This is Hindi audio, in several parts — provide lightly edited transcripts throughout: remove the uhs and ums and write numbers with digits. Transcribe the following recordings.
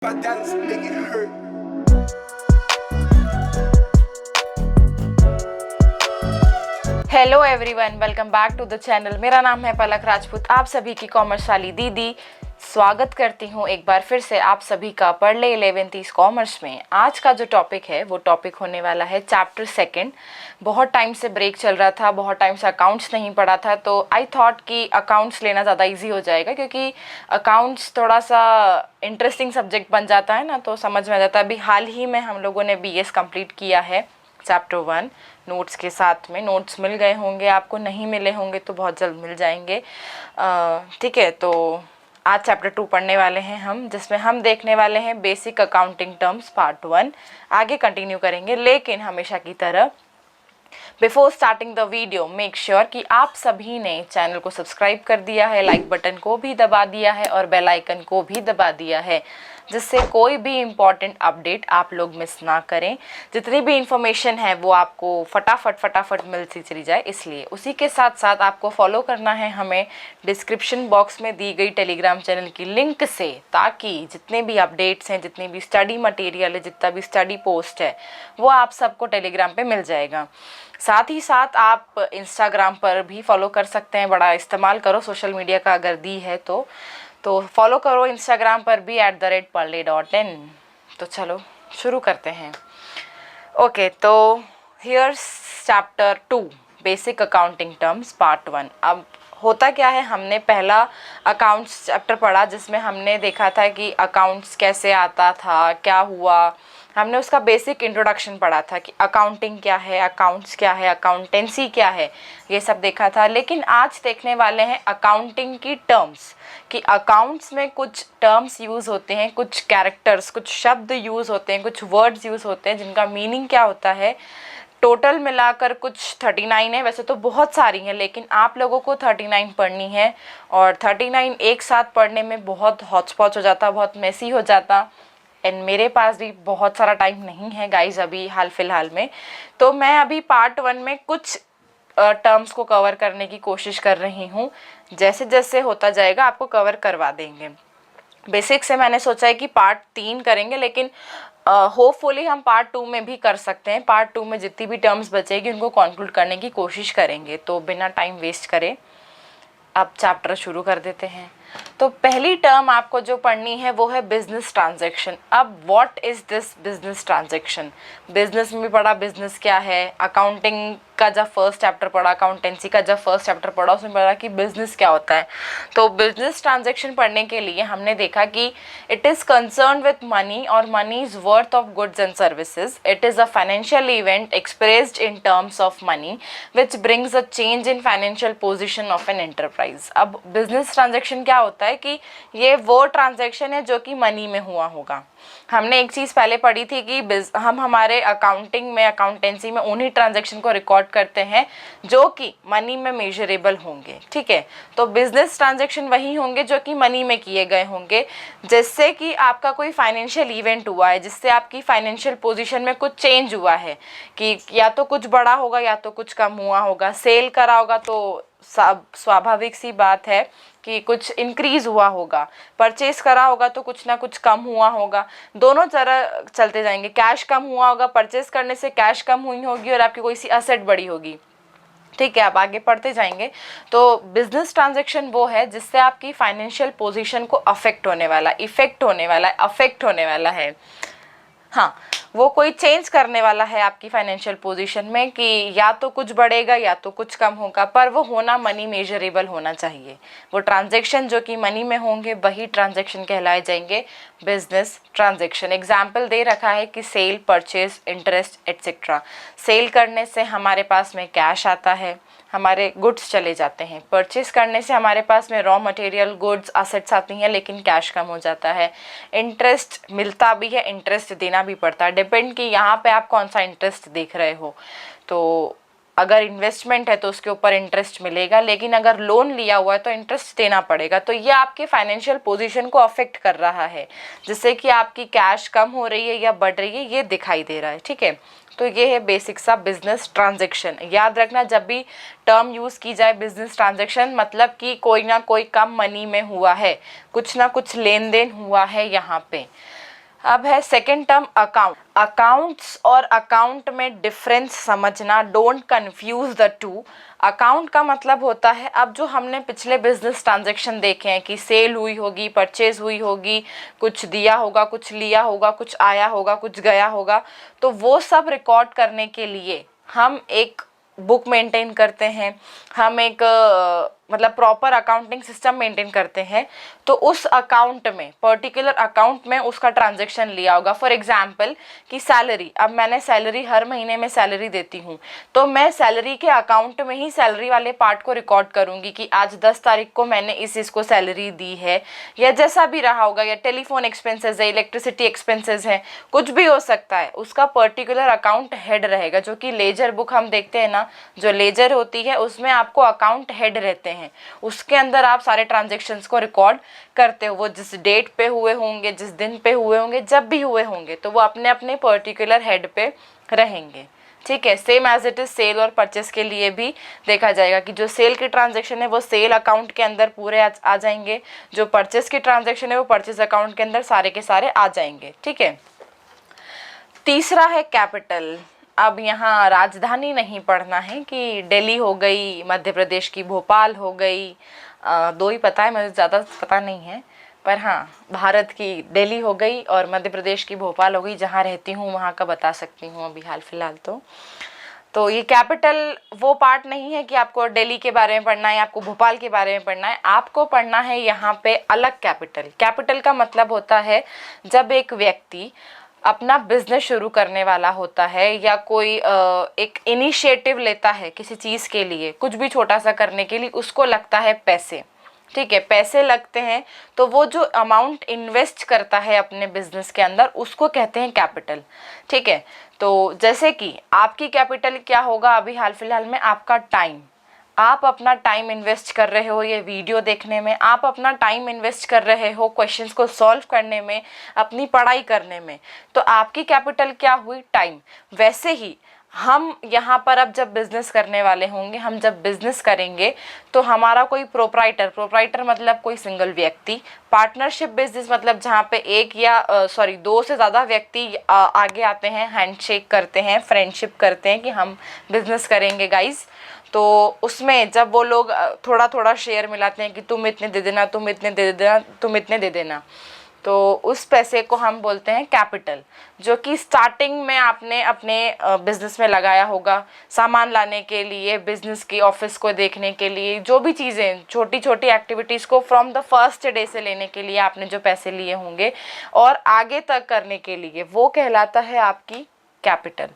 My dance make it hurt. Hello everyone, welcome back to the channel. मेरा नाम है पलक राजपूत। आप सभी की कॉमर्स वाली दीदी स्वागत करती हूँ एक बार फिर से आप सभी का पढ़ ले 11th कॉमर्स में। आज का जो टॉपिक है वो टॉपिक होने वाला है चैप्टर सेकंड। बहुत टाइम से ब्रेक चल रहा था, बहुत टाइम से अकाउंट्स नहीं पढ़ा था, तो आई थॉट कि अकाउंट्स लेना ज़्यादा इजी हो जाएगा, क्योंकि अकाउंट्स थोड़ा सा इंटरेस्टिंग सब्जेक्ट बन जाता है ना, तो समझ में आ जाता है। अभी हाल ही में हम लोगों ने BS कंप्लीट किया है चैप्टर 1 नोट्स के साथ में। नोट्स मिल गए होंगे आपको, नहीं मिले होंगे तो बहुत जल्द मिल जाएंगे। ठीक है, तो आज चैप्टर 2 पढ़ने वाले हैं हम, जिसमें हम देखने वाले हैं बेसिक अकाउंटिंग टर्म्स पार्ट 1। आगे कंटिन्यू करेंगे, लेकिन हमेशा की तरह before starting the video make sure कि आप सभी ने चैनल को सब्सक्राइब कर दिया है, लाइक बटन को भी दबा दिया है और बेल आइकन को भी दबा दिया है, जिससे कोई भी इम्पॉर्टेंट अपडेट आप लोग मिस ना करें। जितनी भी इंफॉर्मेशन है वो आपको फटाफट मिलती चली जाए, इसलिए उसी के साथ साथ आपको फॉलो करना है हमें डिस्क्रिप्शन बॉक्स में दी गई टेलीग्राम चैनल की लिंक से, ताकि जितने भी अपडेट्स हैं, जितनी भी स्टडी मटेरियल है, जितना भी स्टडी पोस्ट है, वो आप सबको टेलीग्राम पे मिल जाएगा। साथ ही साथ आप इंस्टाग्राम पर भी फॉलो कर सकते हैं। बड़ा इस्तेमाल करो सोशल मीडिया का, अगर दी है तो फॉलो करो इंस्टाग्राम पर भी @parle.in। तो चलो शुरू करते हैं। ओके, तो here's chapter 2 basic accounting terms part 1। अब होता क्या है, हमने पहला अकाउंट्स चैप्टर पढ़ा, जिसमें हमने देखा था कि अकाउंट्स कैसे आता था, क्या हुआ। हमने उसका बेसिक इंट्रोडक्शन पढ़ा था कि अकाउंटिंग क्या है, अकाउंट्स क्या है, अकाउंटेंसी क्या है, ये सब देखा था। लेकिन आज देखने वाले हैं अकाउंटिंग की टर्म्स, कि अकाउंट्स में कुछ टर्म्स यूज़ होते हैं, कुछ कैरेक्टर्स, कुछ शब्द यूज़ होते हैं, कुछ वर्ड्स यूज़ होते हैं, जिनका मीनिंग क्या होता है। टोटल मिलाकर कुछ 39 है, वैसे तो बहुत सारी हैं, लेकिन आप लोगों को 39 पढ़नी है, और 39 एक साथ पढ़ने में बहुत हौच-पौच हो जाता, बहुत मेसी हो जाता। एंड मेरे पास भी बहुत सारा टाइम नहीं है गाइज अभी हाल फिलहाल में, तो मैं अभी पार्ट 1 में कुछ टर्म्स को कवर करने की कोशिश कर रही हूँ। जैसे जैसे होता जाएगा आपको कवर करवा देंगे। बेसिक से मैंने सोचा है कि पार्ट 3 करेंगे, लेकिन होपफुली हम पार्ट 2 में भी कर सकते हैं। पार्ट 2 में जितनी भी टर्म्स बचेगी उनको कंक्लूड करने की कोशिश करेंगे। तो बिना टाइम वेस्ट करे अब चैप्टर शुरू कर देते हैं। तो पहली टर्म आपको जो पढ़नी है वो है बिजनेस ट्रांजैक्शन। अब what is this business transaction? Business में भी पढ़ा बिजनेस क्या है, अकाउंटिंग का जब फर्स्ट चैप्टर पढ़ा, अकाउंटेंसी का जब फर्स्ट चैप्टर पढ़ा, उसमें पढ़ा कि बिजनेस क्या होता है। तो बिजनेस ट्रांजैक्शन पढ़ने के लिए हमने देखा कि it is concern with money और money is worth of goods and services. It is a financial event expressed in terms of money which brings a change in financial position of an enterprise. अब बिजनेस ट्रांजैक्शन क्या होता है कि ये वो ट्रांजैक्शन है जो कि मनी में हुआ होगा। हमने एक चीज़ पहले पढ़ी थी कि हम हमारे अकाउंटिंग में, अकाउंटेंसी में उन्हीं ट्रांजैक्शन को रिकॉर्ड करते हैं जो कि मनी में मेजरेबल होंगे। ठीक है, तो बिजनेस ट्रांजैक्शन वही होंगे जो कि मनी में किए गए होंगे। जैसे कि आपका कोई फाइनेंशियल इवेंट हुआ है, जिससे आपकी फाइनेंशियल पोजीशन में कुछ चेंज हुआ है, कि या तो कुछ बड़ा होगा या तो कुछ कम हुआ होगा। सेल करा होगा तो स्वाभाविक सी बात है कि कुछ इंक्रीज हुआ होगा, परचेज करा होगा तो कुछ ना कुछ कम हुआ होगा। दोनों तरह चलते जाएंगे। कैश कम हुआ होगा, परचेज करने से कैश कम हुई होगी और आपकी कोई सी असेट बड़ी होगी। ठीक है, आप आगे पढ़ते जाएंगे। तो बिजनेस ट्रांजैक्शन वो है जिससे आपकी फाइनेंशियल पोजीशन को अफेक्ट होने वाला, इफेक्ट होने वाला, अफेक्ट होने वाला है। हाँ, वो कोई चेंज करने वाला है आपकी फाइनेंशियल पोजीशन में, कि या तो कुछ बढ़ेगा या तो कुछ कम होगा, पर वो होना मनी मेजरेबल होना चाहिए। वो ट्रांजैक्शन जो कि मनी में होंगे वही ट्रांजैक्शन कहलाए जाएंगे बिजनेस ट्रांजैक्शन। एग्जाम्पल दे रखा है कि sale, purchase, interest etcetera. Sale करने से हमारे पास में कैश आता है, हमारे गुड्स चले जाते हैं। परचेज करने से हमारे पास में रॉ मटेरियल, गुड्स, असेट्स आती हैं, लेकिन कैश कम हो जाता है। इंटरेस्ट मिलता भी है, इंटरेस्ट देना भी पड़ता है, डिपेंड कि यहाँ पे आप कौन सा इंटरेस्ट देख रहे हो। तो अगर इन्वेस्टमेंट है तो उसके ऊपर इंटरेस्ट मिलेगा, लेकिन अगर लोन लिया हुआ है तो इंटरेस्ट देना पड़ेगा। तो ये आपके फाइनेंशियल पोजीशन को अफेक्ट कर रहा है, जिससे कि आपकी कैश कम हो रही है या बढ़ रही है, ये दिखाई दे रहा है। ठीक है, तो ये है बेसिक सा बिजनेस ट्रांजैक्शन। याद रखना, जब भी टर्म यूज़ की जाए बिजनेस ट्रांजैक्शन, मतलब कि कोई ना कोई कम मनी में हुआ है, कुछ ना कुछ लेन देन हुआ है यहाँ पे। अब है सेकेंड टर्म अकाउंट। अकाउंट्स और अकाउंट में डिफरेंस समझना, don't confuse the two. Account का मतलब होता है, अब जो हमने पिछले बिजनेस ट्रांजैक्शन देखे हैं कि सेल हुई होगी, परचेज हुई होगी, कुछ दिया होगा, कुछ लिया होगा, कुछ आया होगा, कुछ गया होगा, तो वो सब रिकॉर्ड करने के लिए हम एक बुक मेंटेन करते हैं, हम एक मतलब प्रॉपर अकाउंटिंग सिस्टम मेंटेन करते हैं। तो उस अकाउंट में, पर्टिकुलर अकाउंट में उसका ट्रांजैक्शन लिया होगा। फॉर एग्जांपल कि सैलरी, अब मैंने सैलरी हर महीने में सैलरी देती हूँ, तो मैं सैलरी के अकाउंट में ही सैलरी वाले पार्ट को रिकॉर्ड करूँगी कि आज 10 तारीख को मैंने इस को सैलरी दी है, या जैसा भी रहा होगा, या टेलीफोन एक्सपेंसेस है, इलेक्ट्रिसिटी एक्सपेंसेस है, कुछ भी हो सकता है। उसका पर्टिकुलर अकाउंट हेड रहेगा, जो कि लेजर बुक हम देखते हैं ना, जो लेजर होती है उसमें आपको अकाउंट हेड रहते हैं, उसके अंदर आप सारे ट्रांजैक्शंस को रिकॉर्ड करते हो। वो जिस डेट पे हुए होंगे, जिस दिन पे हुए होंगे, जब भी हुए होंगे, तो वो अपने अपने पर्टिकुलर हेड पे रहेंगे। ठीक है, same as it is sale और परचेस के लिए भी देखा जाएगा कि जो सेल की ट्रांजैक्शन है वो सेल अकाउंट के अंदर पूरे आ जाएंगे, जो परचेस की ट्रांजैक्शन है वो परचेस अकाउंट के अंदर सारे के सारे आ जाएंगे। ठीक है, तीसरा है कैपिटल। अब यहाँ राजधानी नहीं पढ़ना है कि दिल्ली हो गई, मध्य प्रदेश की भोपाल हो गई, दो ही पता है, मुझे ज़्यादा पता नहीं है, पर हाँ भारत की दिल्ली हो गई और मध्य प्रदेश की भोपाल हो गई, जहाँ रहती हूँ वहाँ का बता सकती हूँ अभी हाल फिलहाल। तो ये कैपिटल वो पार्ट नहीं है कि आपको दिल्ली के बारे में पढ़ना है, आपको भोपाल के बारे में पढ़ना है, आपको पढ़ना है यहाँ पे अलग कैपिटल। कैपिटल का मतलब होता है जब एक व्यक्ति अपना बिजनेस शुरू करने वाला होता है, या कोई एक इनिशिएटिव लेता है किसी चीज़ के लिए, कुछ भी छोटा सा करने के लिए, उसको लगता है पैसे। ठीक है, पैसे लगते हैं, तो वो जो अमाउंट इन्वेस्ट करता है अपने बिजनेस के अंदर, उसको कहते हैं कैपिटल। ठीक है, तो जैसे कि आपकी कैपिटल क्या होगा अभी हाल फिलहाल में, आपका टाइम। आप अपना टाइम इन्वेस्ट कर रहे हो ये वीडियो देखने में, आप अपना टाइम इन्वेस्ट कर रहे हो क्वेश्चंस को सॉल्व करने में, अपनी पढ़ाई करने में, तो आपकी कैपिटल क्या हुई, टाइम। वैसे ही हम यहाँ पर अब जब बिज़नेस करने वाले होंगे, हम जब बिज़नेस करेंगे, तो हमारा कोई प्रोप्राइटर मतलब कोई सिंगल व्यक्ति, पार्टनरशिप बिजनेस मतलब जहाँ पे एक या दो से ज़्यादा व्यक्ति आगे आते हैं, हैंडशेक करते हैं, फ्रेंडशिप करते हैं कि हम बिज़नेस करेंगे गाइज। तो उसमें जब वो लोग थोड़ा थोड़ा शेयर मिलाते हैं कि तुम इतने दे देना, तुम इतने दे देना, तुम इतने दे देना, तो उस पैसे को हम बोलते हैं कैपिटल, जो कि स्टार्टिंग में आपने अपने बिजनेस में लगाया होगा, सामान लाने के लिए, बिजनेस की ऑफिस को देखने के लिए, जो भी चीज़ें, छोटी छोटी एक्टिविटीज़ को फ्रॉम द फर्स्ट डे से लेने के लिए आपने जो पैसे लिए होंगे और आगे तक करने के लिए, वो कहलाता है आपकी कैपिटल।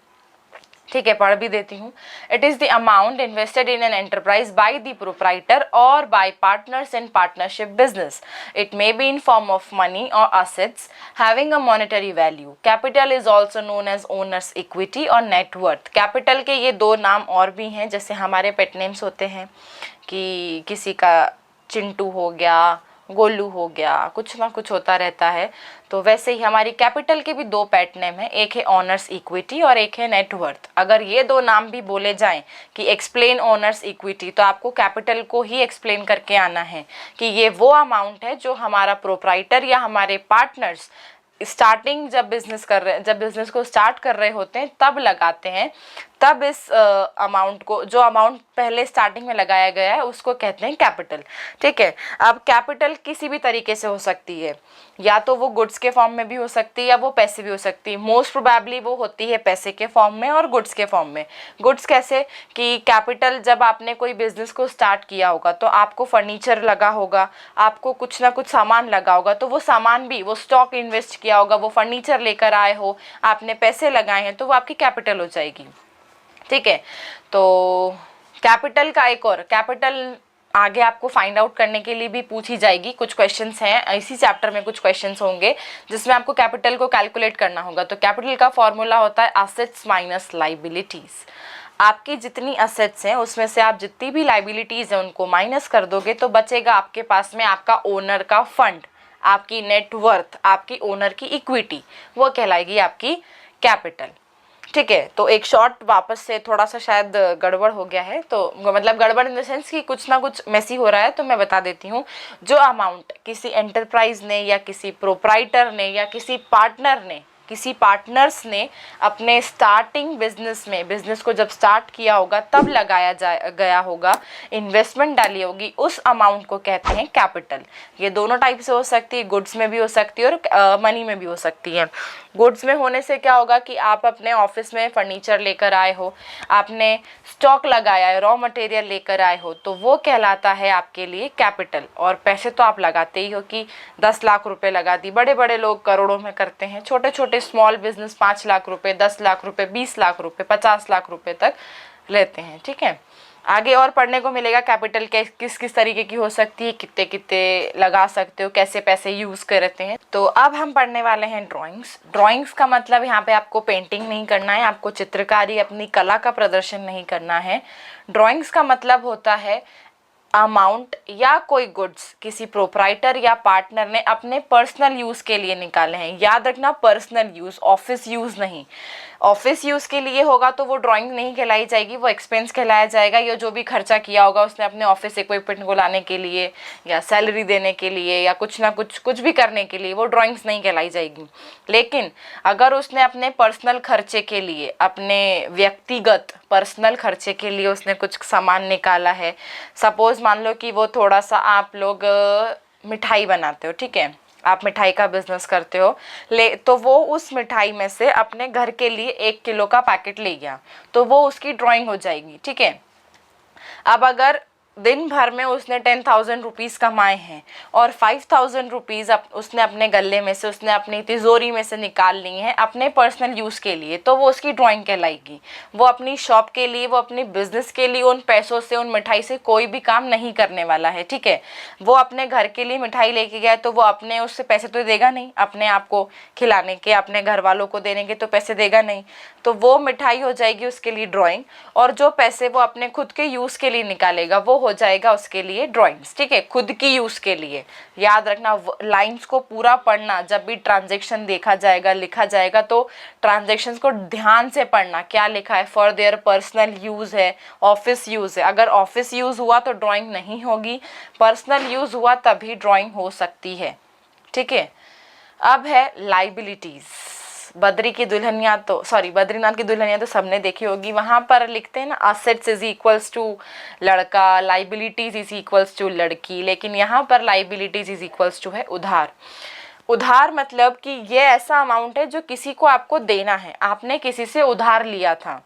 ठीक है, पढ़ भी देती हूँ। It is the amount invested in an enterprise by the proprietor और by partners in partnership business. It may be in form of money और assets having a monetary value. Capital is also known as owners equity और नेटवर्थ। कैपिटल के ये दो नाम और भी हैं, जैसे हमारे पेट नेम्स होते हैं कि किसी का चिंटू हो गया, गोलू हो गया, कुछ ना कुछ होता रहता है। तो वैसे ही हमारी कैपिटल के भी दो पेट नेम है, एक है ऑनर्स इक्विटी और एक है नेटवर्थ। अगर ये दो नाम भी बोले जाएं कि एक्सप्लेन ऑनर्स इक्विटी, तो आपको कैपिटल को ही एक्सप्लेन करके आना है कि ये वो अमाउंट है जो हमारा प्रोप्राइटर या हमारे पार्टनर्स स्टार्टिंग जब बिजनेस को स्टार्ट कर रहे होते हैं तब लगाते हैं, तब इस अमाउंट को, जो अमाउंट पहले स्टार्टिंग में लगाया गया है, उसको कहते हैं कैपिटल। ठीक है, अब कैपिटल किसी भी तरीके से हो सकती है, या तो वो गुड्स के फॉर्म में भी हो सकती है या वो पैसे भी हो सकती है। मोस्ट प्रोबेबली वो होती है पैसे के फॉर्म में और गुड्स के फॉर्म में। गुड्स कैसे कि कैपिटल, जब आपने कोई बिजनेस को स्टार्ट किया होगा तो आपको फर्नीचर लगा होगा, आपको कुछ ना कुछ सामान लगा होगा, तो वो सामान भी, वो स्टॉक इन्वेस्ट किया होगा, वो फर्नीचर लेकर आए हो, आपने पैसे लगाए हैं, तो वो आपकी कैपिटल हो जाएगी। ठीक है, तो कैपिटल का एक और कैपिटल आगे आपको फाइंड आउट करने के लिए भी पूछी जाएगी। कुछ क्वेश्चंस हैं इसी चैप्टर में, कुछ क्वेश्चंस होंगे जिसमें आपको कैपिटल को कैलकुलेट करना होगा। तो कैपिटल का फॉर्मूला होता है असेट्स माइनस लाइबिलिटीज़। आपकी जितनी असेट्स हैं उसमें से आप जितनी भी लाइबिलिटीज़ हैं उनको माइनस कर दोगे तो बचेगा आपके पास में आपका ओनर का फंड, आपकी नेटवर्थ, आपकी ओनर की इक्विटी, वो कहलाएगी आपकी कैपिटल। ठीक है। तो एक शॉर्ट वापस से थोड़ा सा शायद गड़बड़ हो गया है, तो मतलब गड़बड़ इन द सेंस कि कुछ ना कुछ मैसी हो रहा है, तो मैं बता देती हूँ। जो अमाउंट किसी एंटरप्राइज ने या किसी प्रोप्राइटर ने या किसी पार्टनर्स ने अपने स्टार्टिंग बिजनेस में, बिजनेस को जब स्टार्ट किया होगा तब लगाया गया होगा, इन्वेस्टमेंट डाली होगी, उस अमाउंट को कहते हैं कैपिटल। ये दोनों टाइप से हो सकती है, गुड्स में भी हो सकती है और मनी में भी हो सकती है। गुड्स में होने से क्या होगा कि आप अपने ऑफिस में फर्नीचर लेकर आए हो, आपने स्टॉक लगाया है, रॉ मटेरियल लेकर आए हो, तो वो कहलाता है आपके लिए कैपिटल। और पैसे तो आप लगाते ही हो कि 10 लाख रुपए लगा दी, बड़े बड़े लोग करोड़ों में करते हैं, छोटे छोटे स्मॉल बिजनेस 5 लाख रुपए, 10 लाख रुपए, 20 लाख रुपए, 50 लाख रुपए तक लेते हैं। ठीक है, आगे और पढ़ने को मिलेगा कैपिटल किस किस तरीके की हो सकती है, कितने कितने लगा सकते हो, कैसे पैसे यूज करते हैं। तो अब हम पढ़ने वाले हैं ड्राइंग्स। ड्राइंग्स का मतलब यहाँ पे आपको पेंटिंग नहीं करना है, आपको चित्रकारी, अपनी कला का प्रदर्शन नहीं करना है। ड्राइंग्स का मतलब होता है अमाउंट या कोई गुड्स किसी प्रोप्राइटर या पार्टनर ने अपने पर्सनल यूज़ के लिए निकाले हैं। याद रखना, पर्सनल यूज़, ऑफिस यूज़ नहीं। ऑफिस यूज़ के लिए होगा तो वो ड्राइंग नहीं कहलाई जाएगी, वो एक्सपेंस कहलाया जाएगा। या जो भी खर्चा किया होगा उसने अपने ऑफिस इक्विपमेंट को लाने के लिए या सैलरी देने के लिए या कुछ ना कुछ भी करने के लिए, वो ड्राइंग्स नहीं कहलाई जाएगी। लेकिन अगर उसने अपने पर्सनल खर्चे के लिए, अपने व्यक्तिगत पर्सनल खर्चे के लिए उसने कुछ सामान निकाला है, सपोज मान लो कि वो थोड़ा सा, आप लोग मिठाई बनाते हो, ठीक है, आप मिठाई का बिजनेस करते हो, तो वो उस मिठाई में से अपने घर के लिए 1 किलो का पैकेट ले गया, तो वो उसकी ड्राइंग हो जाएगी। ठीक है, अब अगर दिन भर में उसने 10,000 रुपीज़ कमाए हैं और 5,000 रुपीज़ उसने अपने गले में से, उसने अपनी तिजोरी में से निकाल ली हैं अपने पर्सनल यूज़ के लिए, तो वो उसकी ड्राइंग कहलाएगी। वो अपनी शॉप के लिए, वो अपनी बिजनेस के लिए उन पैसों से, उन मिठाई से कोई भी काम नहीं करने वाला है। ठीक है, वो अपने घर के लिए मिठाई लेके गया तो वो अपने उससे पैसे तो देगा नहीं, अपने आप को खिलाने के, अपने घर वालों को देने के तो पैसे देगा नहीं, तो वो मिठाई हो जाएगी उसके लिए ड्राइंग। और जो पैसे वो अपने खुद के यूज़ के लिए निकालेगा वो हो जाएगा उसके लिए ड्राइंग्स। ठीक है, खुद की यूज़ के लिए। याद रखना, लाइंस को पूरा पढ़ना, जब भी ट्रांजैक्शन देखा जाएगा, लिखा जाएगा, तो ट्रांजैक्शंस को ध्यान से पढ़ना, क्या लिखा है, फॉर देयर पर्सनल यूज़ है, ऑफिस यूज़ है। अगर ऑफिस यूज़ हुआ तो ड्राइंग नहीं होगी, पर्सनल यूज़ हुआ तभी ड्राइंग हो सकती है। ठीक है, अब है लाइबिलिटीज़। बद्रीनाथ की दुल्हनिया तो सबने देखी होगी। वहाँ पर लिखते हैं ना, असेट्स इज इक्वल्स टू लड़का, लाइबिलिटीज इज इक्वल्स टू लड़की, लेकिन यहाँ पर लाइबिलिटीज इज इक्वल्स टू है उधार। उधार मतलब कि ये ऐसा अमाउंट है जो किसी को आपको देना है, आपने किसी से उधार लिया था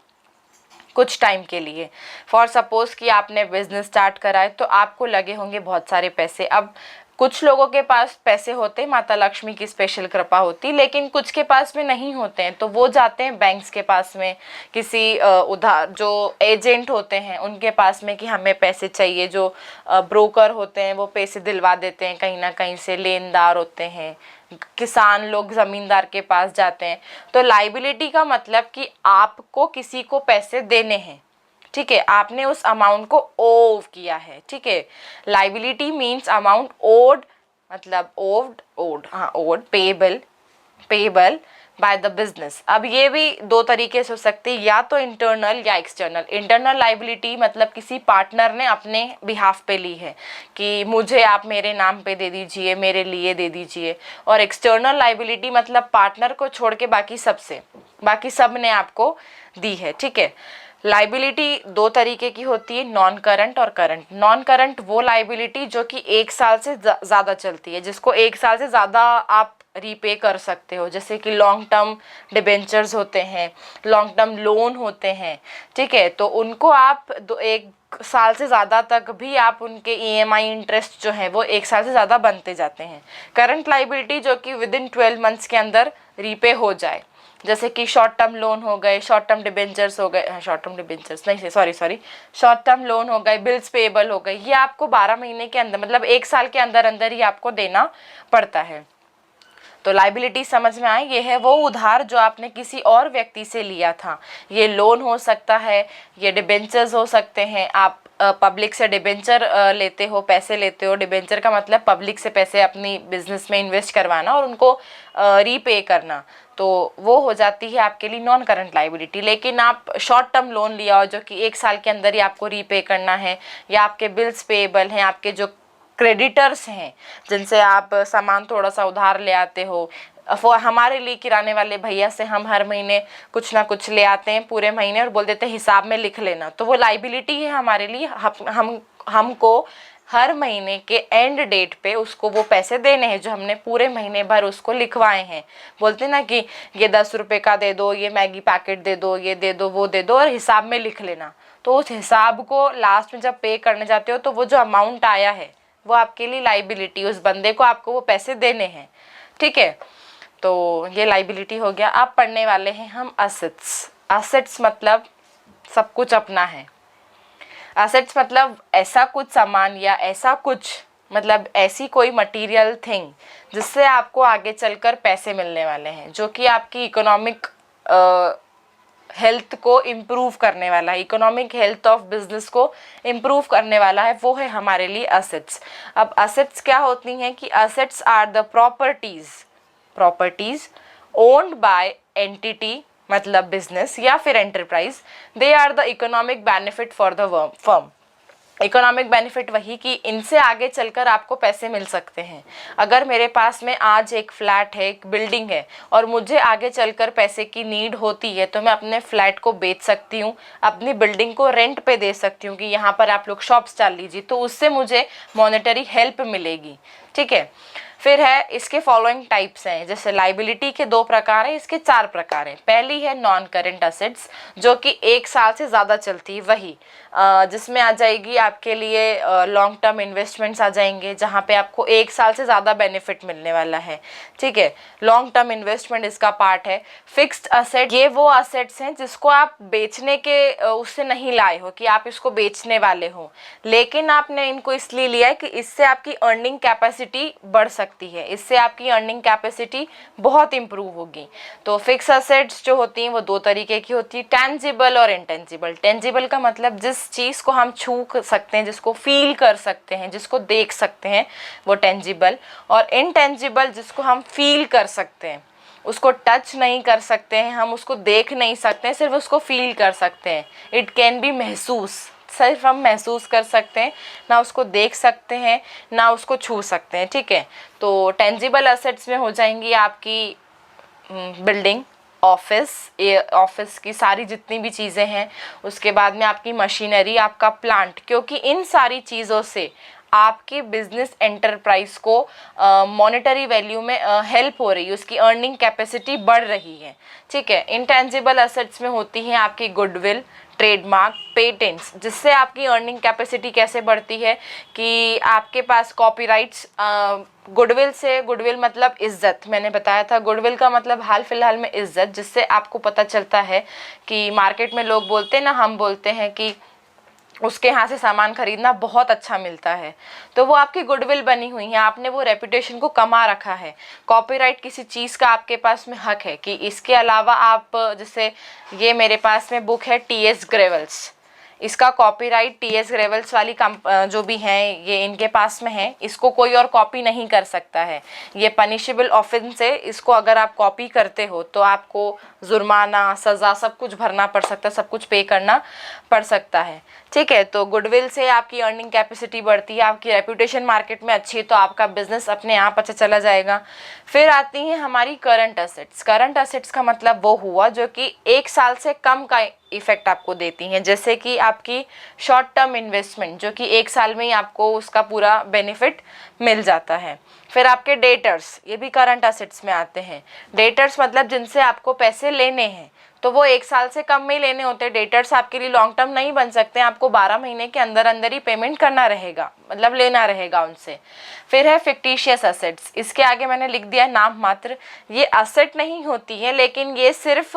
कुछ टाइम के लिए। फॉर सपोज कि आपने बिजनेस स्टार्ट करा है तो आपको लगे होंगे बहुत सारे पैसे। अब कुछ लोगों के पास पैसे होते, माता लक्ष्मी की स्पेशल कृपा होती, लेकिन कुछ के पास में नहीं होते हैं, तो वो जाते हैं बैंक्स के पास में, किसी उधार जो एजेंट होते हैं उनके पास में कि हमें पैसे चाहिए। जो ब्रोकर होते हैं वो पैसे दिलवा देते हैं कहीं ना कहीं से, लेनदार होते हैं, किसान लोग ज़मींदार के पास जाते हैं। तो लाइबिलिटी का मतलब कि आपको किसी को पैसे देने हैं। ठीक है, आपने उस अमाउंट को ओव किया है। ठीक है, लाइबिलिटी मीन्स अमाउंट ओड, मतलब owed payable by the business. अब ये भी दो तरीके से हो सकती है, या तो इंटरनल या एक्सटर्नल। इंटरनल लाइबिलिटी मतलब किसी पार्टनर ने अपने बिहाफ पे ली है कि मुझे आप मेरे नाम पे दे दीजिए, मेरे लिए दे दीजिए। और एक्सटर्नल लाइबिलिटी मतलब पार्टनर को छोड़ के बाकी सब ने आपको दी है। ठीक है, लाइबिलिटी दो तरीके की होती है, नॉन करंट और करंट। नॉन करंट वो लाइबिलिटी जो कि 1 साल से ज़्यादा चलती है, जिसको 1 साल से ज़्यादा आप रीपे कर सकते हो, जैसे कि लॉन्ग टर्म डिबेंचर्स होते हैं, लॉन्ग टर्म लोन होते हैं। ठीक है, तो उनको आप 1 साल से ज़्यादा तक भी आप उनके EMI इंटरेस्ट जो है वो 1 साल से ज़्यादा बनते जाते हैं। करंट लाइबिलिटी जो कि विदिन 12 मंथ्स के अंदर रीपे हो जाए, जैसे कि शॉर्ट टर्म लोन हो गए, शॉर्ट टर्म डिबेंचर्स हो गए, शॉर्ट टर्म लोन हो गए, बिल्स पेएबल हो गए, ये आपको 12 महीने के अंदर, मतलब 1 साल के अंदर अंदर ही आपको देना पड़ता है। तो लाइबिलिटी समझ में आए, ये है वो उधार जो आपने किसी और व्यक्ति से लिया था। ये लोन हो सकता है, ये डिबेंचर्स हो सकते हैं, आप पब्लिक से डिबेंचर लेते हो, पैसे लेते हो, डिबेंचर का मतलब पब्लिक से पैसे अपनी बिजनेस में इन्वेस्ट करवाना और उनको रीपे करना, तो वो हो जाती है आपके लिए नॉन करंट लाइबिलिटी। लेकिन आप शॉर्ट टर्म लोन लिया हो जो कि 1 साल के अंदर ही आपको रीपे करना है, या आपके बिल्स पेएबल हैं, आपके जो क्रेडिटर्स हैं जिनसे आप सामान थोड़ा सा उधार ले आते हो, हमारे लिए किराने वाले भैया से हम हर महीने कुछ ना कुछ ले आते हैं पूरे महीने और बोल देते हैं हिसाब में लिख लेना, तो वो लाइबिलिटी है हमारे लिए। हमको हर महीने के एंड डेट पे उसको वो पैसे देने हैं जो हमने पूरे महीने भर उसको लिखवाए हैं। बोलते ना कि ये 10 रुपये का दे दो, ये मैगी पैकेट दे दो, ये दे दो, वो दे दो, और हिसाब में लिख लेना। तो उस हिसाब को लास्ट में जब पे करने जाते हो तो वो जो अमाउंट आया है वो आपके लिए लाइबिलिटी, उस बंदे को आपको वो पैसे देने हैं, ठीक है। तो ये लाइबिलिटी हो गया। अब पढ़ने वाले हैं हम असेट्स। असेट्स मतलब सब कुछ अपना है। असेट्स मतलब ऐसा कुछ सामान या ऐसा कुछ, मतलब ऐसी कोई मटेरियल थिंग जिससे आपको आगे चलकर पैसे मिलने वाले हैं, जो कि आपकी इकोनॉमिक हेल्थ को इम्प्रूव करने वाला है, इकोनॉमिक हेल्थ ऑफ बिजनेस को इम्प्रूव करने वाला है, वो है हमारे लिए असेट्स। अब असेट्स क्या होती हैं कि assets are the properties owned by entity, मतलब बिजनेस या फिर enterprise. They are the economic benefit for the firm. Economic benefit वही कि इनसे आगे चलकर आपको पैसे मिल सकते हैं। अगर मेरे पास में आज एक फ्लैट है, एक बिल्डिंग है, और मुझे आगे चलकर पैसे की नीड होती है तो मैं अपने फ्लैट को बेच सकती हूँ, अपनी बिल्डिंग को रेंट पे दे सकती हूँ कि यहाँ पर आप लोग शॉप्स डाल लीजिए, तो उससे मुझे मॉनेटरी हेल्प मिलेगी, ठीक है। फिर है इसके फॉलोइंग टाइप्स हैं, जैसे लाइबिलिटी के 2 प्रकार हैं, इसके 4 प्रकार हैं। पहली है नॉन करेंट असेट्स, जो कि 1 साल से ज़्यादा चलती है, वही जिसमें आ जाएगी आपके लिए लॉन्ग टर्म इन्वेस्टमेंट्स आ जाएंगे, जहाँ पे आपको 1 साल से ज़्यादा बेनिफिट मिलने वाला है, ठीक है। लॉन्ग टर्म इन्वेस्टमेंट इसका पार्ट है। फिक्स्ड असेट, ये वो असेट्स हैं जिसको आप बेचने के उससे नहीं लाए हो कि आप इसको बेचने वाले हो, लेकिन आपने इनको इसलिए लिया है कि इससे आपकी अर्निंग कैपेसिटी बढ़ सकती है, इससे आपकी अर्निंग कैपेसिटी बहुत इंप्रूव होगी। तो फिक्स असेट्स जो होती हैं वो 2 तरीके की होती है, टेंजिबल और इनटेंजिबल। टेंजिबल का मतलब जिस चीज़ को हम छू सकते हैं, जिसको फील कर सकते हैं, जिसको देख सकते हैं, वो टेंजिबल। और इनटेंजिबल जिसको हम फील कर सकते हैं, उसको टच नहीं कर सकते हैं, हम उसको देख नहीं सकते हैं, सिर्फ उसको फील कर सकते हैं। इट कैन बी महसूस, सिर्फ हम महसूस कर सकते हैं, ना उसको देख सकते हैं ना उसको छू सकते हैं, ठीक है। तो टेंजिबल असेट्स में हो जाएंगी आपकी बिल्डिंग, ऑफिस की सारी जितनी भी चीज़ें हैं, उसके बाद में आपकी मशीनरी, आपका प्लांट, क्योंकि इन सारी चीज़ों से आपकी बिजनेस एंटरप्राइज को मॉनेटरी वैल्यू में हेल्प हो रही है, उसकी अर्निंग कैपेसिटी बढ़ रही है, ठीक है। इंटेंजिबल असेट्स में होती हैं आपकी गुडविल, ट्रेडमार्क, पेटेंट्स, जिससे आपकी अर्निंग कैपेसिटी कैसे बढ़ती है कि आपके पास कॉपीराइट्स, गुडविल से, गुडविल मतलब इज्जत, मैंने बताया था गुडविल का मतलब हाल फिलहाल में इज्जत, जिससे आपको पता चलता है कि मार्केट में लोग बोलते हैं ना, हम बोलते हैं कि उसके यहाँ से सामान खरीदना बहुत अच्छा मिलता है, तो वो आपकी गुडविल बनी हुई है, आपने वो रेपुटेशन को कमा रखा है। कॉपीराइट किसी चीज़ का आपके पास में हक है कि इसके अलावा आप, जैसे ये मेरे पास में बुक है टी.एस. ग्रेवल्स, इसका कॉपीराइट टी.एस. ग्रेवल्स वाली जो भी हैं ये इनके पास में है, इसको कोई और कॉपी नहीं कर सकता है, ये पनिशेबल ऑफेंस है। इसको अगर आप कॉपी करते हो तो आपको जुर्माना, सज़ा सब कुछ भरना पड़ सकता है, सब कुछ पे करना पड़ सकता है, ठीक है। तो गुडविल से आपकी अर्निंग कैपेसिटी बढ़ती है, आपकी रेपुटेशन मार्केट में अच्छी है, तो आपका बिजनेस अपने आप अच्छा चला जाएगा। फिर आती हैं हमारी करंट असेट्स। करंट असेट्स का मतलब वो हुआ जो कि 1 साल से कम का इफेक्ट आपको देती हैं, जैसे कि आपकी शॉर्ट टर्म इन्वेस्टमेंट जो कि 1 साल में ही आपको उसका पूरा बेनिफिट मिल जाता है। फिर आपके डेटर्स, ये भी करंट असेट्स में आते हैं। डेटर्स मतलब जिनसे आपको पैसे लेने हैं, तो वो 1 साल से कम में ही लेने होते हैं। डेटर्स आपके लिए लॉन्ग टर्म नहीं बन सकते हैं, आपको 12 महीने के अंदर अंदर ही पेमेंट करना रहेगा, मतलब लेना रहेगा उनसे। फिर है फिक्टिशियस असेट्स, इसके आगे मैंने लिख दिया नाम मात्र। ये असेट नहीं होती है, लेकिन ये सिर्फ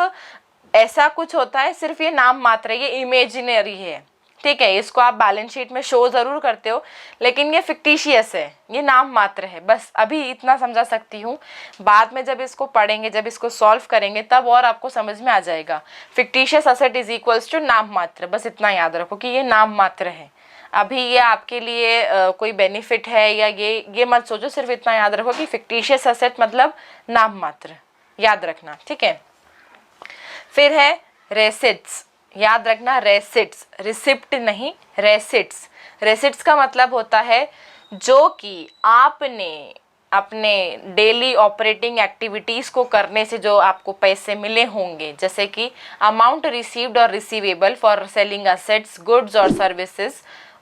ऐसा कुछ होता है, सिर्फ ये नाम मात्र है, ये इमेजिनरी है, ठीक है। इसको आप बैलेंस शीट में शो ज़रूर करते हो, लेकिन ये फिक्टिशियस है, ये नाम मात्र है। बस अभी इतना समझा सकती हूँ, बाद में जब इसको पढ़ेंगे, जब इसको सॉल्व करेंगे, तब और आपको समझ में आ जाएगा। Fictitious asset is equals to नाम मात्र, बस इतना याद रखो कि ये नाम मात्र है, अभी ये आपके लिए कोई बेनिफिट है या ये मत सोचो, सिर्फ इतना याद रखो कि फिक्टिशियस एसेट मतलब नाम मात्र, याद रखना, ठीक है। फिर है रेसिट्स, याद रखना रेसिट्स, रिसिप्ट नहीं, रेसिट्स। रेसिट्स का मतलब होता है जो कि आपने अपने डेली ऑपरेटिंग एक्टिविटीज़ को करने से जो आपको पैसे मिले होंगे, जैसे कि अमाउंट रिसीव्ड और receivable for selling assets, goods और सर्विसेज,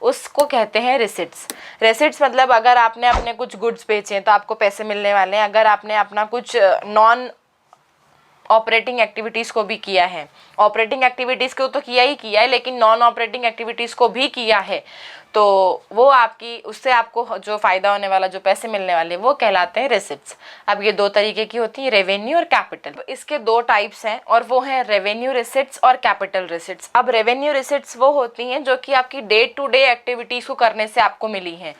उसको कहते हैं रिसिट्स। रेसिट्स मतलब अगर आपने अपने कुछ गुड्स बेचे हैं तो आपको पैसे मिलने वाले हैं, अगर आपने अपना कुछ नॉन ऑपरेटिंग एक्टिविटीज़ को भी किया है, ऑपरेटिंग एक्टिविटीज़ को तो किया ही किया है लेकिन नॉन ऑपरेटिंग एक्टिविटीज़ को भी किया है, तो वो आपकी, उससे आपको जो फ़ायदा होने वाला, जो पैसे मिलने वाले, वो कहलाते हैं रेसिट्स। अब ये दो तरीके की होती है, रेवेन्यू और कैपिटल। तो इसके दो टाइप्स हैं और वो हैं रेवेन्यू रिसिट्स और कैपिटल रिसिट्स। अब रेवेन्यू रिसिट्स वो होती हैं जो कि आपकी डे टू डे एक्टिविटीज़ को करने से आपको मिली हैं,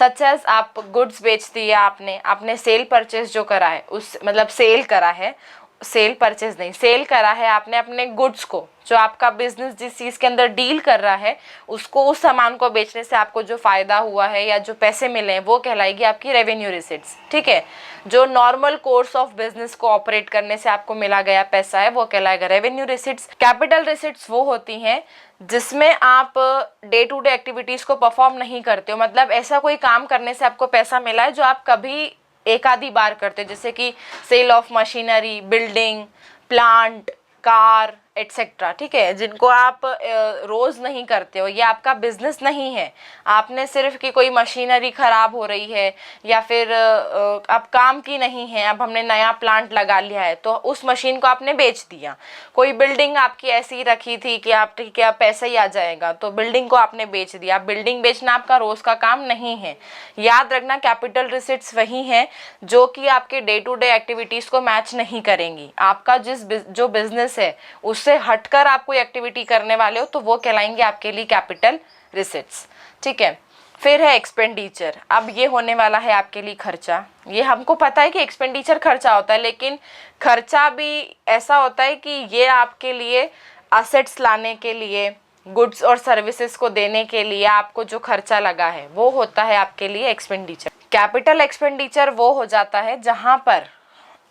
सच एज आप गुड्स बेच दिया आपने सेल परचेज जो करा है, उस मतलब सेल करा है, सेल परचेज नहीं, सेल करा है आपने अपने गुड्स को, जो आपका बिजनेस जिस चीज़ के अंदर डील कर रहा है उसको, उस सामान को बेचने से आपको जो फ़ायदा हुआ है या जो पैसे मिले हैं वो कहलाएगी आपकी रेवेन्यू रिसिट्स, ठीक है। जो नॉर्मल कोर्स ऑफ बिजनेस को ऑपरेट करने से आपको मिला गया पैसा है वो कहलाएगा रेवेन्यू रिसिट्स। कैपिटल रिसिट्स वो होती हैं जिसमें आप डे टू डे एक्टिविटीज़ को परफॉर्म नहीं करते हो, मतलब ऐसा कोई काम करने से आपको पैसा मिला है जो आप कभी एक आधी बार करते, जैसे कि sale of machinery, building, plant, car etcetera, ठीक है, जिनको आप रोज़ नहीं करते हो, ये आपका बिजनेस नहीं है। आपने सिर्फ कि कोई मशीनरी ख़राब हो रही है या फिर अब काम की नहीं है, अब हमने नया प्लांट लगा लिया है तो उस मशीन को आपने बेच दिया। कोई बिल्डिंग आपकी ऐसी रखी थी कि आप ठीक है अब पैसा ही आ जाएगा तो बिल्डिंग को आपने बेच दिया। बिल्डिंग बेचना आपका रोज़ का काम नहीं है। याद रखना कैपिटल रिसिट्स वही हैं जो कि आपके डे टू डे एक्टिविटीज़ को मैच नहीं करेंगी। आपका जो बिजनेस है उससे हटकर आप कोई एक्टिविटी करने वाले हो तो वो कहलाएंगे आपके लिए कैपिटल रिसिट्स, ठीक है। फिर है एक्सपेंडिचर। अब ये होने वाला है आपके लिए खर्चा। ये हमको पता है कि एक्सपेंडिचर खर्चा होता है, लेकिन खर्चा भी ऐसा होता है कि ये आपके लिए असेट्स लाने के लिए, गुड्स और सर्विसेज को देने के लिए आपको जो खर्चा लगा है वो होता है आपके लिए एक्सपेंडिचर। कैपिटल एक्सपेंडिचर वो हो जाता है जहाँ पर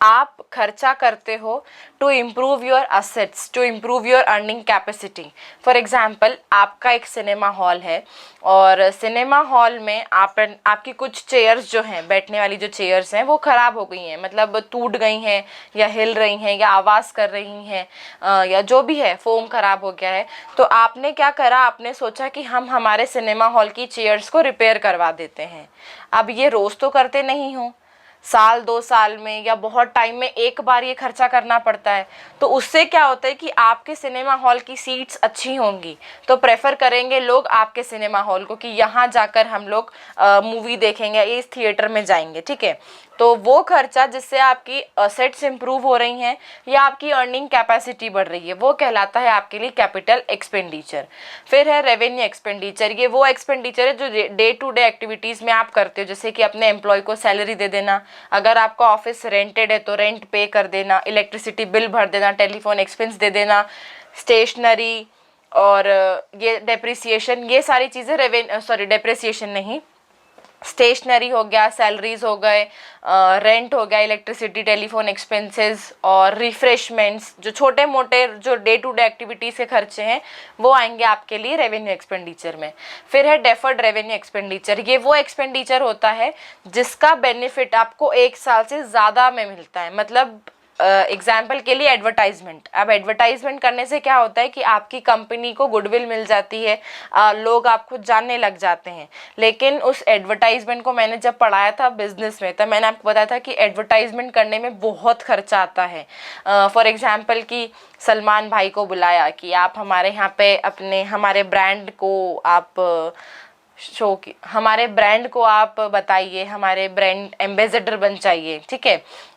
आप खर्चा करते हो to improve your assets, to improve your earning capacity. For example आपका एक सिनेमा हॉल है और सिनेमा हॉल में आपकी कुछ चेयर्स जो हैं, बैठने वाली जो चेयर्स हैं वो ख़राब हो गई हैं, मतलब टूट गई हैं या हिल रही हैं या आवाज़ कर रही हैं या जो भी है, फोम ख़राब हो गया है। तो आपने क्या करा, आपने सोचा कि हम हमारे सिनेमा हॉल की चेयर्स को रिपेयर करवा देते हैं। अब ये रोज़ तो करते नहीं हो, साल 2 साल में या बहुत टाइम में एक बार ये खर्चा करना पड़ता है, तो उससे क्या होता है कि आपके सिनेमा हॉल की सीट्स अच्छी होंगी तो प्रेफर करेंगे लोग आपके सिनेमा हॉल को कि यहाँ जाकर हम लोग मूवी देखेंगे, इस थिएटर में जाएंगे, ठीक है। तो वो खर्चा जिससे आपकी असेट्स इंप्रूव हो रही हैं या आपकी अर्निंग कैपेसिटी बढ़ रही है वो कहलाता है आपके लिए कैपिटल एक्सपेंडिचर। फिर है रेवेन्यू एक्सपेंडिचर। ये वो एक्सपेंडिचर है जो डे टू डे एक्टिविटीज़ में आप करते हो, जैसे कि अपने एम्प्लॉय को सैलरी दे देना, अगर आपका ऑफिस रेंटेड है तो रेंट पे कर देना, इलेक्ट्रिसिटी बिल भर देना, टेलीफोन एक्सपेंस दे देना, स्टेशनरी और ये डेप्रिसिएशन, ये सारी चीज़ें डेप्रिसिएशन नहीं, स्टेशनरी हो गया, सैलरीज हो गए, रेंट हो गया, इलेक्ट्रिसिटी, टेलीफोन एक्सपेंसेस और रिफ्रेशमेंट्स, जो छोटे मोटे जो डे टू डे एक्टिविटीज़ के खर्चे हैं वो आएंगे आपके लिए रेवेन्यू एक्सपेंडिचर में। फिर है डेफर्ड रेवेन्यू एक्सपेंडिचर। ये वो एक्सपेंडिचर होता है जिसका बेनिफिट आपको 1 साल से ज़्यादा में मिलता है। मतलब एग्जाम्पल के लिए एडवर्टाइजमेंट। अब एडवर्टाइजमेंट करने से क्या होता है कि आपकी कंपनी को गुडविल मिल जाती है, लोग आपको जानने लग जाते हैं। लेकिन उस एडवर्टाइजमेंट को मैंने जब पढ़ाया था बिजनेस में तब मैंने आपको बताया था कि एडवर्टाइजमेंट करने में बहुत खर्चा आता है। फॉर एग्जाम्पल कि सलमान भाई को बुलाया कि आप हमारे यहाँ पे हमारे ब्रांड को आप हमारे ब्रांड को आप बताइए, हमारे ब्रांड एम्बेसडर बन जाइए, ठीक है।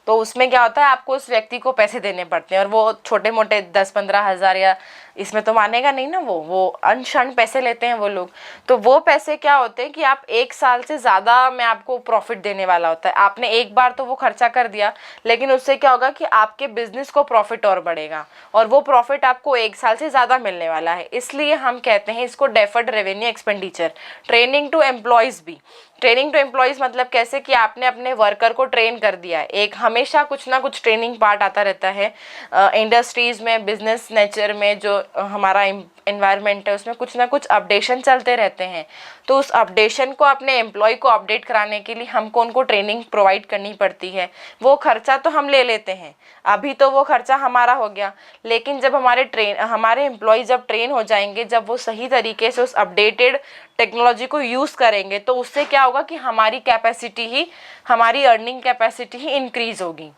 तो उसमें क्या होता है, आपको उस व्यक्ति को पैसे देने पड़ते हैं, और वो छोटे मोटे 10-15 हज़ार, या इसमें तो मानेगा नहीं ना, वो अनशन पैसे लेते हैं वो लोग। तो वो पैसे क्या होते हैं कि आप 1 साल से ज़्यादा में आपको प्रॉफिट देने वाला होता है। आपने एक बार तो वो खर्चा कर दिया, लेकिन उससे क्या होगा कि आपके बिजनेस को प्रॉफिट और बढ़ेगा, और वो प्रॉफिट आपको 1 साल से ज़्यादा मिलने वाला है। इसलिए हम कहते हैं इसको deferred revenue expenditure. Training to employees भी, ट्रेनिंग टू एम्प्लॉयज़ मतलब कैसे कि आपने अपने वर्कर को ट्रेन कर दिया है। एक हमेशा कुछ ना कुछ ट्रेनिंग पार्ट आता रहता है इंडस्ट्रीज़ में, बिजनेस नेचर में, जो हमारा इन्वायरमेंट है उसमें कुछ ना कुछ अपडेशन चलते रहते हैं। तो उस अपडेशन को अपने एम्प्लॉय को अपडेट कराने के लिए हमको उनको ट्रेनिंग प्रोवाइड करनी पड़ती है। वो खर्चा तो हम ले लेते हैं, अभी तो वो खर्चा हमारा हो गया, लेकिन जब हमारे एम्प्लॉय जब ट्रेन हो जाएंगे, जब वो सही तरीके से उस अपडेटेड टेक्नोलॉजी को यूज़ करेंगे, तो उससे क्या होगा कि हमारी कैपेसिटी ही, हमारी अर्निंग कैपेसिटी ही इंक्रीज़ होगी।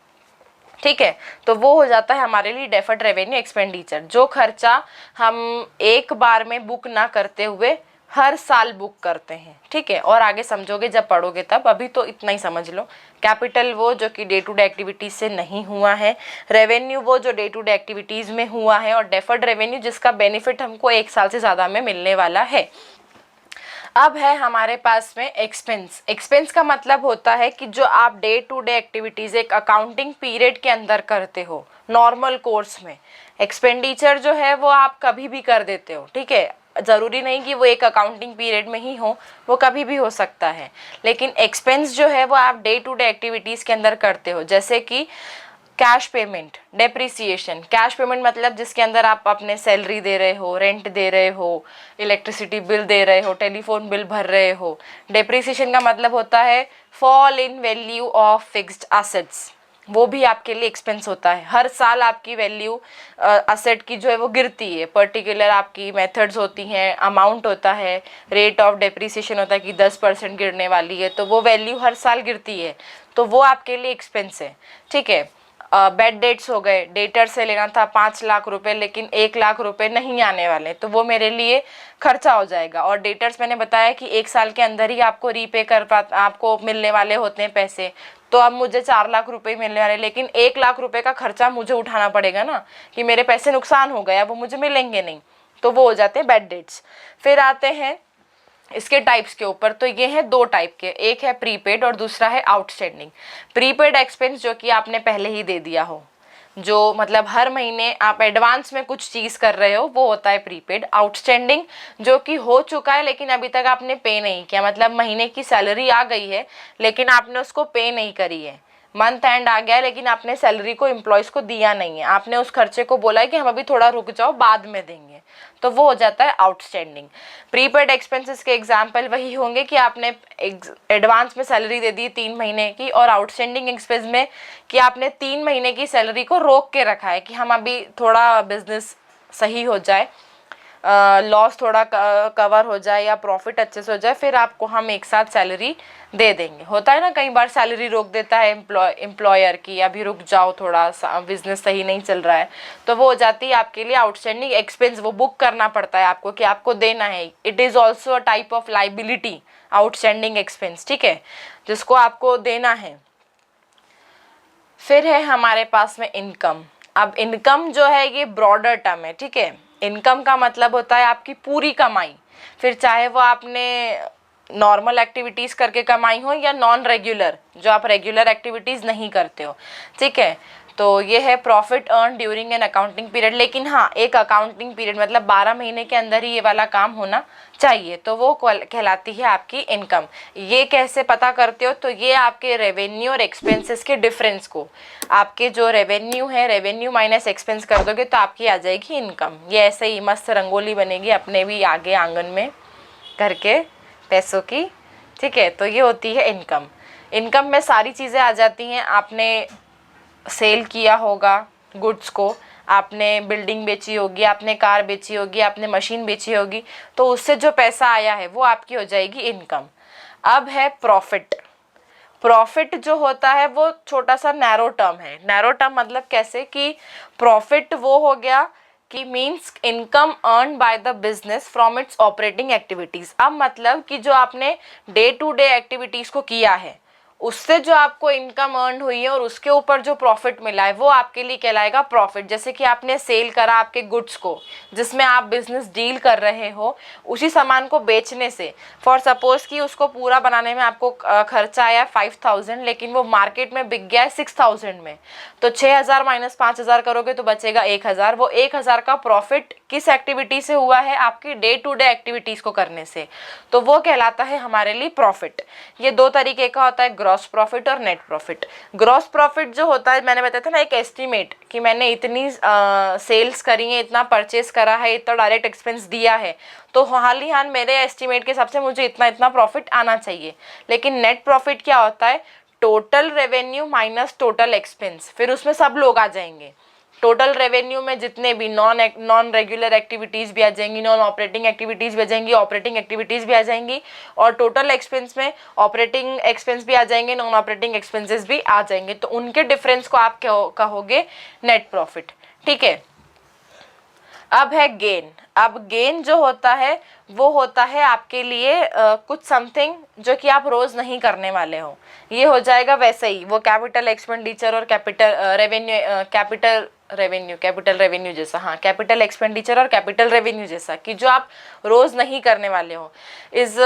ठीक है, तो वो हो जाता है हमारे लिए डेफर्ड रेवेन्यू एक्सपेंडिचर, जो खर्चा हम एक बार में बुक ना करते हुए हर साल बुक करते हैं। ठीक है, और आगे समझोगे जब पढ़ोगे तब, अभी तो इतना ही समझ लो। कैपिटल वो जो कि डे टू डे एक्टिविटीज़ से नहीं हुआ है, रेवेन्यू वो जो डे टू डे एक्टिविटीज़ में हुआ है, और डेफर्ड रेवेन्यू जिसका बेनिफिट हमको 1 साल से ज़्यादा में मिलने वाला है। अब है हमारे पास में एक्सपेंस। एक्सपेंस का मतलब होता है कि जो आप डे टू डे एक्टिविटीज़ एक अकाउंटिंग पीरियड के अंदर करते हो, नॉर्मल कोर्स में। एक्सपेंडिचर जो है वो आप कभी भी कर देते हो। ठीक है, ज़रूरी नहीं कि वो एक अकाउंटिंग पीरियड में ही हो, वो कभी भी हो सकता है। लेकिन एक्सपेंस जो है वो आप डे टू डे एक्टिविटीज़ के अंदर करते हो, जैसे कि cash payment, depreciation. Cash payment मतलब जिसके अंदर आप अपने सैलरी दे रहे हो, रेंट दे रहे हो, इलेक्ट्रिसिटी बिल दे रहे हो, टेलीफोन बिल भर रहे हो। डेप्रिसिएशन का मतलब होता है fall in value of fixed assets, वो भी आपके लिए एक्सपेंस होता है। हर साल आपकी वैल्यू असेट की जो है वो गिरती है, पर्टिकुलर आपकी मेथड्स होती हैं, अमाउंट होता है, रेट ऑफ डेप्रिसिएशन होता है कि 10% गिरने वाली है, तो वो वैल्यू हर साल गिरती है, तो वो आपके लिए एक्सपेंस है। ठीक है, बैड डेट्स हो गए, डेटर से लेना था 5 लाख रुपए, लेकिन 1 लाख रुपए नहीं आने वाले, तो वो मेरे लिए खर्चा हो जाएगा। और डेटर्स मैंने बताया कि 1 साल के अंदर ही आपको रीपे आपको मिलने वाले होते हैं पैसे। तो अब मुझे 4 लाख रुपए मिलने वाले, लेकिन 1 लाख रुपए का खर्चा मुझे उठाना पड़ेगा ना, कि मेरे पैसे नुकसान हो गए, अब वो मुझे मिलेंगे नहीं, तो वो हो जाते हैं बैड डेट्स। फिर आते हैं इसके टाइप्स के ऊपर, तो ये हैं 2 टाइप के, एक है प्रीपेड और दूसरा है आउटस्टैंडिंग। प्रीपेड एक्सपेंस जो कि आपने पहले ही दे दिया हो, जो मतलब हर महीने आप एडवांस में कुछ चीज़ कर रहे हो, वो होता है प्रीपेड। आउटस्टैंडिंग जो कि हो चुका है लेकिन अभी तक आपने पे नहीं किया, मतलब महीने की सैलरी आ गई है लेकिन आपने उसको पे नहीं करी है, मंथ एंड आ गया है लेकिन आपने सैलरी को एम्प्लॉयज़ को दिया नहीं है, आपने उस खर्चे को बोला है कि हम अभी थोड़ा रुक जाओ बाद में देंगे, तो वो हो जाता है आउटस्टैंडिंग। प्रीपेड एक्सपेंसेस के एग्जाम्पल वही होंगे कि आपने एडवांस में सैलरी दे दी 3 महीने की, और आउटस्टैंडिंग एक्सपेंस में कि आपने 3 महीने की सैलरी को रोक के रखा है कि हम अभी थोड़ा बिजनेस सही हो जाए, लॉस थोड़ा कवर हो जाए या प्रॉफिट अच्छे से हो जाए, फिर आपको हम एक साथ सैलरी दे देंगे। होता है ना, कई बार सैलरी रोक देता है एम्प्लॉयर की, अभी रुक जाओ थोड़ा सा, बिजनेस सही नहीं चल रहा है, तो वो हो जाती है आपके लिए आउटस्टैंडिंग एक्सपेंस, वो बुक करना पड़ता है आपको कि आपको देना है। It is also a type of liability, outstanding expense. ठीक है, जिसको आपको देना है। फिर है हमारे पास में इनकम। अब इनकम जो है ये ब्रॉडर टर्म है। ठीक है, इनकम का मतलब होता है आपकी पूरी कमाई, फिर चाहे वो आपने नॉर्मल एक्टिविटीज़ करके कमाई हो या नॉन रेगुलर, जो आप रेगुलर एक्टिविटीज़ नहीं करते हो। ठीक है, तो ये है profit earn during an accounting period. लेकिन हाँ, एक अकाउंटिंग पीरियड मतलब 12 महीने के अंदर ही ये वाला काम होना चाहिए, तो वो कहलाती है आपकी इनकम। ये कैसे पता करते हो, तो ये आपके रेवेन्यू और एक्सपेंसेस के डिफरेंस को, आपके जो रेवेन्यू है, रेवेन्यू माइनस एक्सपेंस कर दोगे तो आपकी आ जाएगी इनकम। ये ऐसे ही मस्त रंगोली बनेगी अपने भी आगे आंगन में घर के पैसों की। ठीक है, तो ये होती है इनकम। इनकम में सारी चीज़ें आ जाती हैं, आपने सेल किया होगा गुड्स को, आपने बिल्डिंग बेची होगी, आपने कार बेची होगी, आपने मशीन बेची होगी, तो उससे जो पैसा आया है वो आपकी हो जाएगी इनकम। अब है प्रॉफिट। प्रॉफिट जो होता है वो छोटा सा नैरो टर्म है। नैरो टर्म मतलब कैसे कि प्रॉफिट वो हो गया कि means income earn by the business from its operating activities. अब मतलब कि जो आपने डे टू डे एक्टिविटीज़ को किया है उससे जो आपको इनकम अर्न हुई है और उसके ऊपर जो प्रॉफिट मिला है वो आपके लिए कहलाएगा प्रॉफिट। जैसे कि आपने सेल करा आपके गुड्स को, जिसमें आप बिजनेस डील कर रहे हो, उसी सामान को बेचने से, फॉर सपोज कि उसको पूरा बनाने में आपको खर्चा आया 5000, लेकिन वो मार्केट में बिक गया है 6000 में, तो 6000 माइनस 5000 करोगे तो बचेगा 1000। वो 1000 का प्रॉफिट किस एक्टिविटी से हुआ है? आपकी डे टू डे एक्टिविटीज को करने से, तो वो कहलाता है हमारे लिए प्रॉफिट। ये दो तरीके का होता है, ग्रॉस प्रॉफिट और नेट प्रॉफिट। ग्रॉस प्रॉफिट जो होता है, मैंने बताया था ना, एक एस्टिमेट कि मैंने इतनी सेल्स करी है, इतना परचेस करा है, इतना डायरेक्ट एक्सपेंस दिया है, तो हाल ही हाल मेरे एस्टिमेट के हिसाब से मुझे इतना इतना प्रॉफिट आना चाहिए। लेकिन नेट प्रॉफिट क्या होता है? Total revenue minus total expense, फिर उसमें सब लोग आ जाएंगे। टोटल रेवेन्यू में जितने भी नॉन रेगुलर एक्टिविटीज़ भी आ जाएंगी, नॉन ऑपरेटिंग एक्टिविटीज़ भी आ जाएंगी, ऑपरेटिंग एक्टिविटीज़ भी आ जाएंगी, और टोटल एक्सपेंस में ऑपरेटिंग एक्सपेंस भी आ जाएंगे, नॉन ऑपरेटिंग एक्सपेंसेस भी आ जाएंगे, तो उनके डिफरेंस को आप कहोगे नेट प्रॉफिट। ठीक है। अब है गेन। अब गेन जो होता है वो होता है आपके लिए कुछ समथिंग जो कि आप रोज नहीं करने वाले हो। ये हो जाएगा वैसे ही वो कैपिटल एक्सपेंडिचर और कैपिटल रेवेन्यू जैसा, हाँ, कैपिटल एक्सपेंडिचर और कैपिटल रेवेन्यू जैसा, कि जो आप रोज नहीं करने वाले हो। Is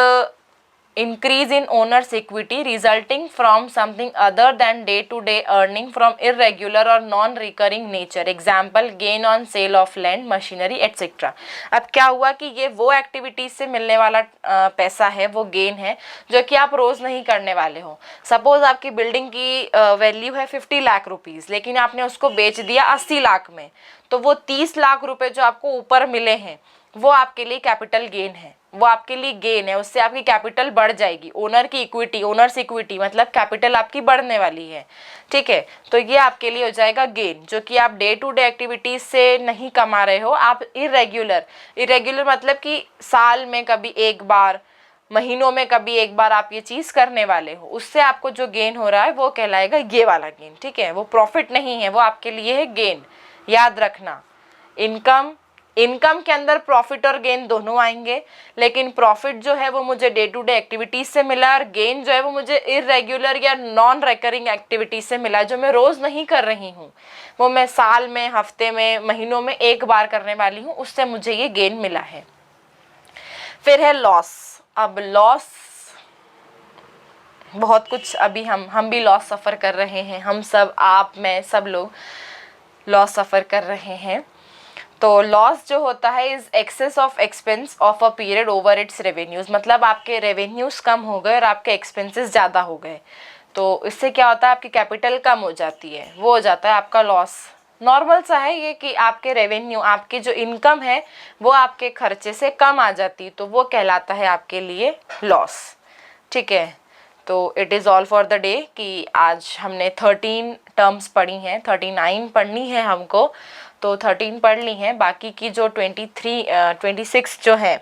increase in owner's equity resulting from something other than day-to-day earning from irregular or non-recurring nature, example gain on sale of land, machinery etc। अब क्या हुआ कि ये वो एक्टिविटीज से मिलने वाला पैसा है, वो गेन है जो कि आप रोज नहीं करने वाले हो। सपोज आपकी बिल्डिंग की वैल्यू है 50 लाख रुपीज, लेकिन आपने उसको बेच दिया 80 लाख में, तो वो 30 लाख रुपए जो आपको ऊपर मिले हैं वो आपके लिए कैपिटल गेन है, वो आपके लिए गेन है। उससे आपकी कैपिटल बढ़ जाएगी, ओनर्स इक्विटी मतलब कैपिटल आपकी बढ़ने वाली है। ठीक है, तो ये आपके लिए हो जाएगा गेन, जो कि आप डे टू डे एक्टिविटीज से नहीं कमा रहे हो, आप इरेगुलर मतलब कि साल में कभी एक बार, महीनों में कभी एक बार आप ये चीज करने वाले हो, उससे आपको जो गेन हो रहा है वो कहलाएगा ये वाला गेन। ठीक है, वो प्रॉफिट नहीं है, वो आपके लिए है गेन। याद रखना, इनकम के अंदर प्रॉफिट और गेन दोनों आएंगे, लेकिन प्रॉफिट जो है वो मुझे डे टू डे एक्टिविटीज से मिला, और गेन जो है वो मुझे इरेगुलर या नॉन रिकरिंग एक्टिविटीज से मिला, जो मैं रोज नहीं कर रही हूँ, वो मैं साल में, हफ्ते में, महीनों में एक बार करने वाली हूँ, उससे मुझे ये गेन मिला है। फिर है लॉस। अब लॉस बहुत कुछ, अभी हम भी लॉस सफ़र कर रहे हैं, हम सब, आप, मैं, सब लोग लॉस सफ़र कर रहे हैं। तो लॉस जो होता है is excess of expense of a period over its revenues, मतलब आपके रेवेन्यूज़ कम हो गए और आपके एक्सपेंसेस ज़्यादा हो गए, तो इससे क्या होता है, आपकी कैपिटल कम हो जाती है, वो हो जाता है आपका लॉस। नॉर्मल सा है ये कि आपके रेवेन्यू, आपकी जो इनकम है वो आपके खर्चे से कम आ जाती, तो वो कहलाता है आपके लिए लॉस। ठीक है, तो it is all for the day कि आज हमने 13 टर्म्स पढ़ी हैं, 39 पढ़नी है हमको, तो 13 पढ़ ली हैं, बाकी की जो 26 जो है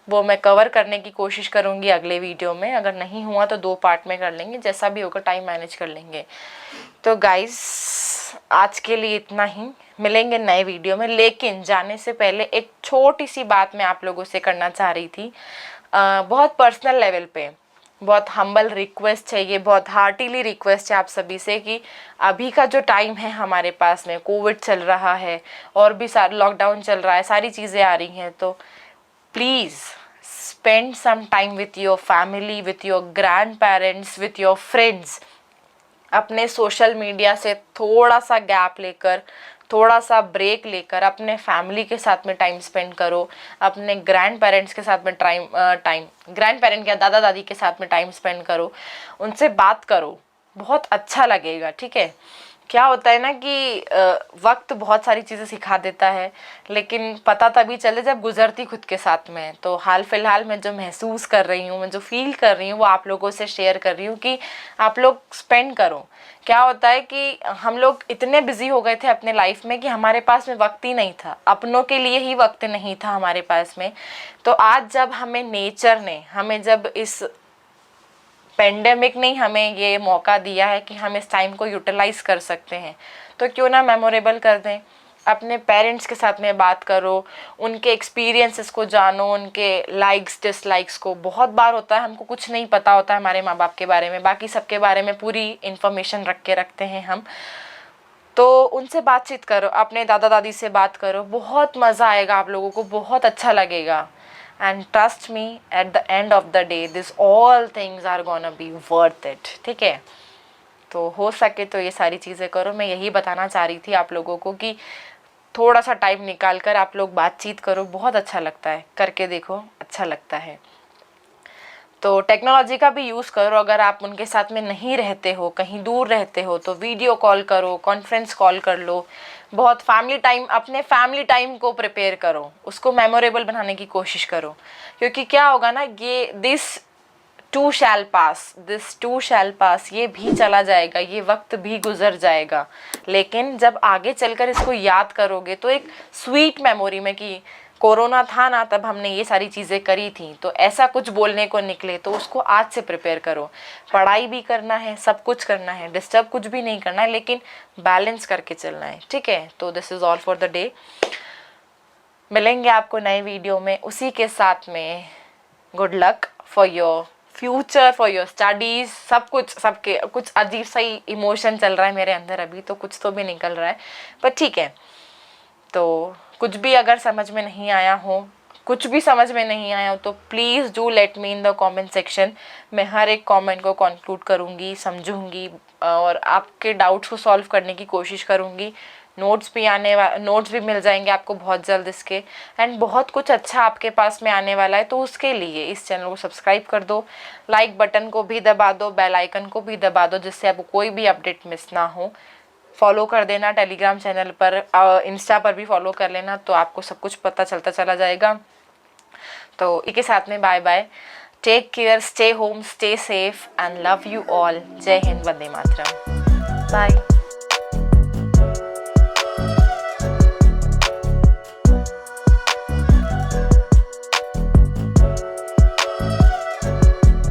वो मैं कवर करने की कोशिश करूँगी अगले वीडियो में। अगर नहीं हुआ तो 2 पार्ट में कर लेंगे, जैसा भी होगा टाइम मैनेज कर लेंगे। तो गाइस आज के लिए इतना ही, मिलेंगे नए वीडियो में। लेकिन जाने से पहले एक छोटी सी बात मैं आप लोगों से करना चाह रही थी, बहुत पर्सनल लेवल पे, बहुत हम्बल रिक्वेस्ट है ये, बहुत हार्टीली रिक्वेस्ट है आप सभी से कि अभी का जो टाइम है हमारे पास में, कोविड चल रहा है और भी सारा लॉकडाउन चल रहा है, सारी चीज़ें आ रही हैं, तो please spend some time with your family, with your grandparents, with your friends. अपने सोशल मीडिया से थोड़ा सा गैप लेकर, थोड़ा सा ब्रेक लेकर अपने फैमिली के साथ में टाइम स्पेंड करो, अपने ग्रैंड पेरेंट्स के साथ में ग्रैंड पेरेंट या दादा दादी के साथ में टाइम स्पेंड करो, उनसे बात करो, बहुत अच्छा लगेगा। ठीक है, क्या होता है ना कि वक्त बहुत सारी चीज़ें सिखा देता है, लेकिन पता तभी चले जब गुजरती खुद के साथ में। तो हाल फिलहाल मैं जो महसूस कर रही हूँ, मैं जो फील कर रही हूँ, वो आप लोगों से शेयर कर रही हूँ कि आप लोग स्पेंड करो। क्या होता है कि हम लोग इतने बिजी हो गए थे अपने लाइफ में कि हमारे पास में वक्त ही नहीं था, अपनों के लिए ही वक्त नहीं था हमारे पास में। तो आज जब हमें नेचर ने, हमें जब इस पेंडेमिक ने हमें ये मौका दिया है कि हम इस टाइम को यूटिलाइज कर सकते हैं, तो क्यों ना मेमोरेबल कर दें, अपने पेरेंट्स के साथ में बात करो, उनके एक्सपीरियंसेस को जानो, उनके लाइक्स डिसलाइक्स को। बहुत बार होता है हमको कुछ नहीं पता होता है हमारे माँ बाप के बारे में, बाकी सबके बारे में पूरी इन्फॉर्मेशन रख के रखते हैं हम। तो उनसे बातचीत करो, अपने दादा दादी से बात करो, बहुत मज़ा आएगा आप लोगों को, बहुत अच्छा लगेगा। And trust me, at the end of the day this all things are gonna be worth it. ठीक है, तो हो सके तो ये सारी चीज़ें करो। मैं यही बताना चाह रही थी आप लोगों को कि थोड़ा सा टाइम निकाल कर आप लोग बातचीत करो, बहुत अच्छा लगता है, करके देखो, अच्छा लगता है। तो टेक्नोलॉजी का भी यूज़ करो। अगर आप उनके साथ में नहीं रहते हो, कहीं दूर रहते हो, तो वीडियो कॉल करो, कॉन्फ्रेंस कॉल कर लो। बहुत फैमिली टाइम, अपने फैमिली टाइम को प्रिपेयर करो, उसको मेमोरेबल बनाने की कोशिश करो। क्योंकि क्या होगा ना, ये दिस टू शैल पास, ये भी चला जाएगा, ये वक्त भी गुजर जाएगा। लेकिन जब आगे चलकर इसको याद करोगे तो एक स्वीट मेमोरी में कि कोरोना था ना, तब हमने ये सारी चीज़ें करी थी, तो ऐसा कुछ बोलने को निकले, तो उसको आज से प्रिपेयर करो। पढ़ाई भी करना है, सब कुछ करना है, डिस्टर्ब कुछ भी नहीं करना है, लेकिन बैलेंस करके चलना है। ठीक है, तो this is all for the day. मिलेंगे आपको नए वीडियो में, उसी के साथ में good luck for your future, for your studies, सब कुछ। सबके कुछ अजीब सा ही इमोशन चल रहा है मेरे अंदर अभी, तो कुछ तो भी निकल रहा है, पर ठीक है। तो कुछ भी अगर समझ में नहीं आया हो, कुछ भी समझ में नहीं आया हो, तो please do let me in the comment section. मैं हर एक कमेंट को कंक्लूड करूँगी, समझूंगी और आपके डाउट्स को सॉल्व करने की कोशिश करूँगी। नोट्स भी मिल जाएंगे आपको बहुत जल्द इसके, एंड बहुत कुछ अच्छा आपके पास में आने वाला है। तो उसके लिए इस चैनल को सब्सक्राइब कर दो, लाइक बटन को भी दबा दो, बेल आइकन को भी दबा दो, जिससे आपको कोई भी अपडेट मिस ना हो। फॉलो कर देना टेलीग्राम चैनल पर, इंस्टा पर भी फॉलो कर लेना, तो आपको सब कुछ पता चलता चला जाएगा। तो इसी के साथ में bye bye, take care, stay home, stay safe and love you all. जय हिंद, वंदे मातरम, बाय।